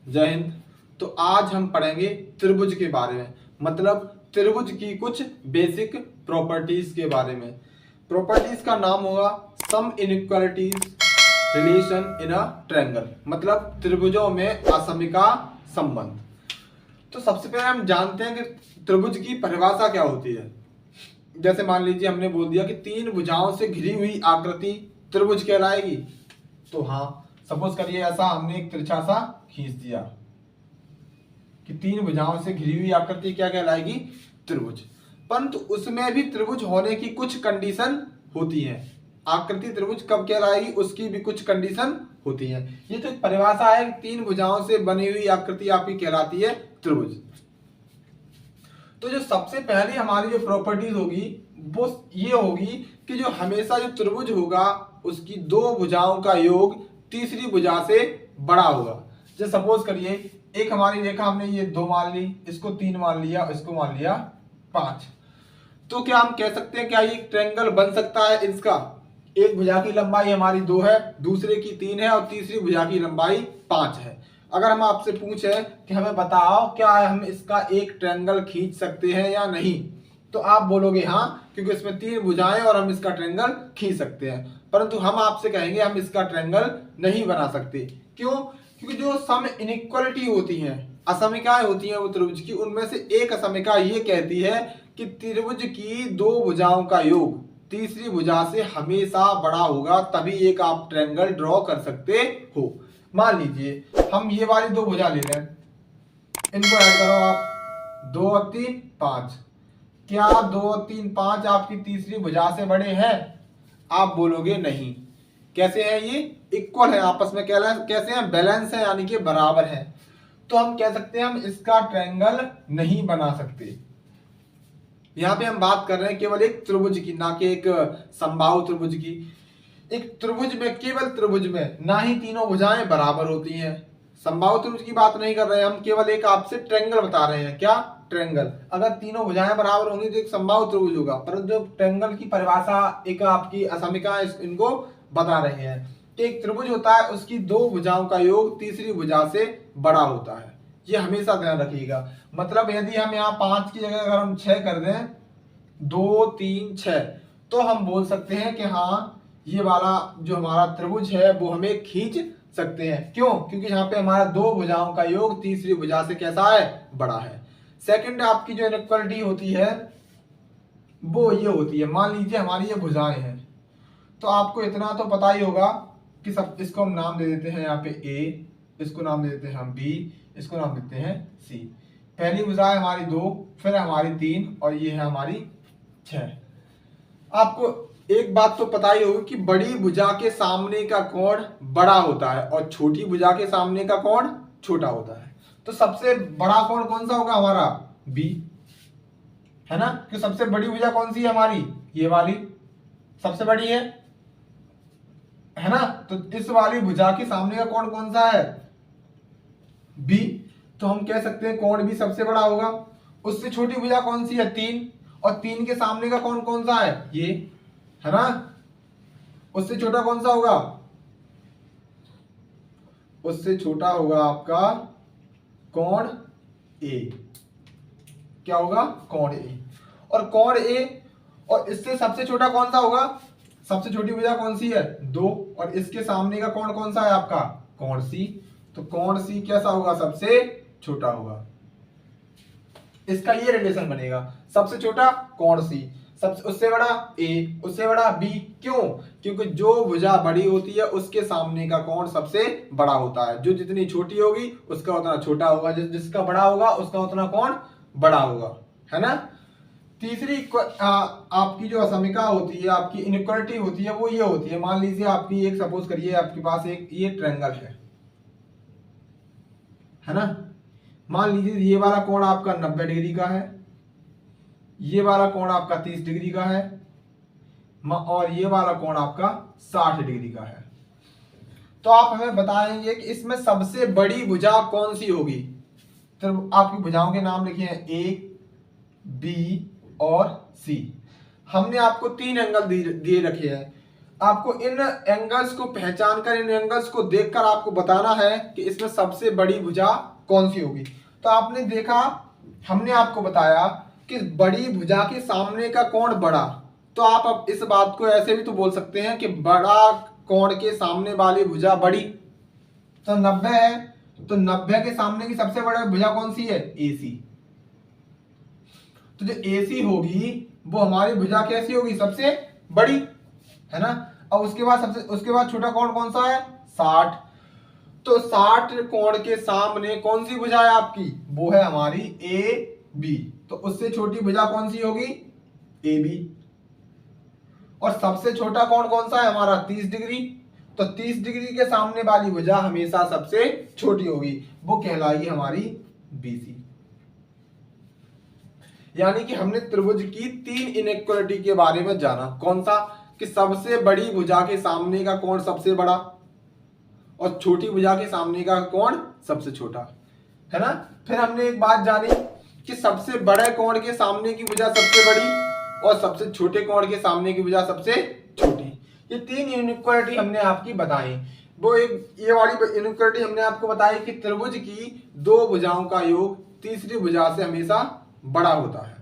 जय हिंद। तो आज हम पढ़ेंगे त्रिभुज के बारे में, मतलब त्रिभुज की कुछ बेसिक प्रॉपर्टीज के बारे में। प्रॉपर्टीज का नाम होगा some inequalities relation in a triangle, मतलब त्रिभुजों में असमिका संबंध। तो सबसे पहले हम जानते हैं कि त्रिभुज की परिभाषा क्या होती है। जैसे मान लीजिए हमने बोल दिया कि तीन भुजाओं से घिरी हुई आकृति त्रिभुज कहलाएगी। तो हाँ, सपोज करिए ऐसा हमने एक तिरछा सा खींच दिया कि तीन भुजाओं से घिरी हुई आकृति क्या कहलाएगी, त्रिभुज। परंतु उसमें भी त्रिभुज होने की कुछ कंडीशन होती है। आकृति त्रिभुज कब कहलाएगी, उसकी भी कुछ कंडीशन होती है। ये तो एक परिभाषा है, तीन भुजाओं से बनी हुई आकृति आपकी कहलाती है त्रिभुज। तो जो सबसे पहली हमारी जो प्रॉपर्टीज होगी वो ये होगी कि जो हमेशा जो त्रिभुज होगा उसकी दो भुजाओं का योग तीसरी भुजा से बड़ा होगा। जैसे सपोज करिए एक हमारी रेखा हमने ये 2 मान ली, इसको 3 मान लिया, इसको मान लिया 5। तो क्या हम कह सकते हैं क्या ये ट्रायंगल बन सकता है इसका? एक भुजा की लंबाई हमारी 2 है, दूसरे की 3 है और तीसरी भुजा की लंबाई 5 है। अगर हम आपसे पूछें कि हमें बताओ क्या हम इसका एक ट्रायंगल खींच सकते हैं या नहीं, तो आप बोलोगे हाँ, क्योंकि इसमें 3 भुजाएं और हम इसका ट्रायंगल खींच सकते हैं। परंतु हम आपसे कहेंगे हम इसका ट्रायंगल नहीं बना सकते। क्यों? क्योंकि जो सम इनइक्वालिटी होती हैं, असमिकाएं होती हैं वो त्रिभुज की, उनमें से एक असमिका ये कहती है कि त्रिभुज की दो भुजाओं का योग तीसरी भुजा से हमेशा बड़ा होगा, तभी एक आप ट्रायंगल ड्रॉ कर सकते हो। मान लीजिए हम ये वाली दो भुजा ले लें, इनको ऐड करो आप, 2 और 3 5। क्या 2 और 3 5 आपकी तीसरी भुजा से बड़े हैं? आप बोलोगे नहीं। कैसे हैं ये? इक्वल है आपस में। कैसे हैं? बैलेंस है, यानी कि बराबर है। तो हम कह सकते हैं हम इसका ट्रायंगल नहीं बना सकते। यहाँ पे हम बात कर रहे हैं केवल एक त्रिभुज की, ना कि एक समबाहु त्रिभुज की। एक त्रिभुज में, केवल त्रिभुज में ना ही तीनों भुजाएं बराबर होती हैं। समबाहु त्रिभुज की बात नहीं कर रहे हैं हम, केवल एक आपसे ट्रायंगल बता रहे हैं। क्या? ट्रायंगल। अगर तीनों भुजाएं बराबर होंगी तो एक समबाहु त्रिभुज होगा, परंतु जो ट्रायंगल की परिभाषा एक आपकी असमिका इनको बता रहे हैं कि एक त्रिभुज होता है उसकी दो भुजाओं का योग तीसरी भुजा से बड़ा होता है। ये हमेशा ध्यान रखिएगा। मतलब यदि हम यहाँ 5 की जगह अगर हम 6 कर दें, 2 3 6, तो हम बोल सकते हैं कि हाँ ये वाला जो हमारा त्रिभुज है वो हमें खींच सकते हैं। क्यों? क्योंकि यहाँ पे हमारा दो भुजाओं का योग तीसरी भुजा से कैसा है? बड़ा है। सेकंड आपकी जो इनइक्वालिटी होती है वो ये होती है, मान लीजिए हमारी ये भुजाएं हैं, तो आपको इतना तो पता ही होगा कि सब इसको हम नाम दे देते हैं यहाँ पे ए, इसको नाम दे देते हैं हम बी, इसको नाम देते हैं सी। पहली भुजा है हमारी 2, फिर हमारी 3 और ये है हमारी 6। आपको एक बात तो पता ही होगी कि बड़ी भुजा के सामने का कोण बड़ा होता है और छोटी भुजा के सामने का कोण छोटा होता है। तो सबसे बड़ा कोण कौन सा होगा हमारा? बी, है ना? कि सबसे बड़ी भुजा कौन सी है हमारी? ये वाली सबसे बड़ी है ना? तो इस वाली भुजा के सामने का कोण कौन सा है? बी। तो हम कह सकते हैं कोण भी सबसे बड़ा होगा। उससे छोटी भुजा कौन सी है? 3, और 3 के सामने का कोण कौन सा है? ये, है ना? उससे छोटा कौन सा होगा? उससे छोटा होगा आपका कोण ए। क्या होगा? कोण ए। और कोण ए, और इससे सबसे छोटा कौन सा होगा? सबसे छोटी भुजा कौन सी है? 2, और इसके सामने का कोण कौन सा है आपका? कोण सी। तो कोण सी कैसा होगा? सबसे छोटा होगा। इसका ये रिलेशन बनेगा, सबसे छोटा कोण सी, सबसे उससे बड़ा ए, उससे बड़ा बी। क्यों? क्योंकि जो भुजा बड़ी होती है उसके सामने का कोण सबसे बड़ा होता है। जो जितनी छोटी होगी उसका उतना छोटा होगा, जिसका बड़ा होगा उसका उतना कोण बड़ा होगा, है ना? तीसरी आपकी जो असमिका होती है, आपकी इनइक्वालिटी होती है, वो ये होती है, मान लीजिए आपकी एक, सपोज करिए आपके पास एक ये ट्रायंगल है ना? मान लीजिए ये वाला कोण आपका 90 डिग्री का है, ये वाला कोण आपका 30 डिग्री का है, और ये वाला कोण आपका 60 डिग्री का है। तो आप हमें बताएंगे कि इसमें सबसे बड़ी भुजा कौन सी होगी? तो आपकी भुजाओं के नाम लिखे हैं ए, बी और सी। हमने आपको 3 एंगल दिए रखे हैं। आपको इन एंगल्स को पहचान कर, इन एंगल्स को देखकर आपको बताना है कि इसमें सबसे बड़ी भुजा कौन सी होगी। तो आपने देखा, हमने आपको बताया कि बड़ी भुजा के सामने का कोण बड़ा, तो आप अब इस बात को ऐसे भी तो बोल सकते हैं कि बड़ा कोण के सामने वाली भुजा बड़ी, तो 90 है, तो 90 के सामने की सबसे बड़ी भुजा कौन सी है? AC। तो जो AC होगी वो हमारी भुजा कैसी होगी? सबसे बड़ी, है ना। अब उसके बाद छोटा कोण कौन सा है? 60। तो 60 कोण के सामने कौन सी भुजा है आपकी? वो है हमारी AB। तो उससे छोटी भुजा कौन सी होगी? AB। और सबसे छोटा कोण कौन सा है हमारा? 30 डिग्री। तो 30 डिग्री के सामने वाली भुजा हमेशा सबसे छोटी होगी, वो कहलाएगी हमारी BC। यानी कि हमने त्रिभुज की 3 इनइक्वालिटी के बारे में जाना। कौन सा? कि सबसे बड़ी भुजा के सामने का कोण सबसे बड़ा और छोटी भुजा के सामने का कोण सबसे छोटा, है ना। फिर हमने एक बात जानी कि सबसे बड़े कोण के सामने की भुजा सबसे बड़ी और सबसे छोटे कोण के सामने की भुजा सबसे छोटी। ये 3 इनइक्वालिटी हमने आपकी बताई। वो एक ये वाली इनइक्वालिटी हमने आपको बताई कि त्रिभुज की 2 भुजाओं का योग तीसरी भुजा से हमेशा बड़ा होता है।